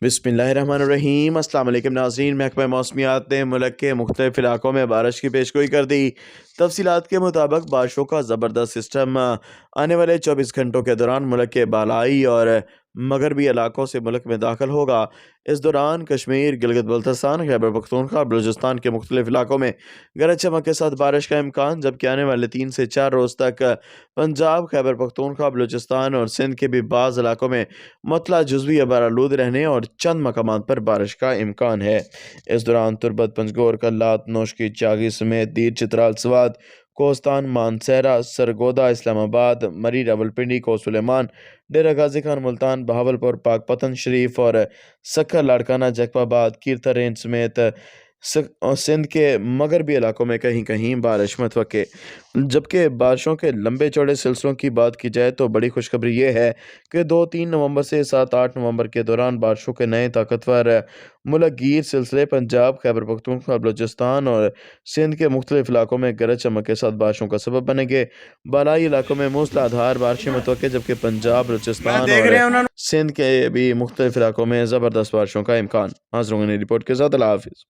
बिस्मिल्लाहिर्रहमानिर्रहीम। अस्सलाम वालेकुम नाज़रीन, महकमा मौसमियात ने मुल्क के मुख्तलिफ इलाकों में बारिश की पेशगोई कर दी। तफसीलात के मुताबिक बारिशों का ज़बरदस्त सिस्टम आने वाले 24 घंटों के दौरान मुल्क के बालाई और मगरबी इलाकों से मुल्क में दाखिल होगा। इस दौरान कश्मीर, गिलगित बल्तिस्तान, खैबर पख्तूनख्वा और बलूचिस्तान के मुख्तलिफ इलाकों में गरज चमक के साथ बारिश का इम्कान, जबकि आने वाले 3 से 4 रोज़ तक पंजाब, खैबर पख्तूनख्वा, बलूचिस्तान और सिंध के भी बाज़ इलाकों में मतला जुज़वी अबारालूद रहने और चंद मकामात पर बारिश का इम्कान है। इस दौरान तुरबत, पंजगोर, कल्लात, नौशकी, चागी समेत दीर, चित्राल, स्वात, कोस्तान, मानसहरा, सरगोदा, इस्लामाबाद, मरी, रावलपिंडी, कोसुलेमान, डेरा गाजी खान, मुल्तान, बहावलपुर, पाकपतन शरीफ और सक्खर, लाड़काना, जैकबाबाद, कीरता रेंज समेत सिंध के मगरबी इलाकों में कहीं कहीं बारिश मुतवक्के। जबकि बारिशों के लंबे चौड़े सिलसिलों की बात की जाए तो बड़ी खुशखबरी ये है कि 2-3 नवंबर से 7-8 नवंबर के दौरान बारिशों के नए ताकतवर मुल्क गिर सिलसिले पंजाब, खैबर पख्तूनख्वा, बलूचिस्तान और सिंध के मुख्तलिफ इलाकों में गरज चमक के साथ बारिशों का सबब बनेंगे। बालाई इलाकों में मूसलाधार बारिशें मुतवक्के, जबकि पंजाब, बलूचिस्तान और सिंध के भी मुख्तलिफ इलाकों में ज़बरदस्त बारिशों का इम्कान। हाज़िर होंगे नई रिपोर्ट के साथ। अल्लाह हाफ़िज़।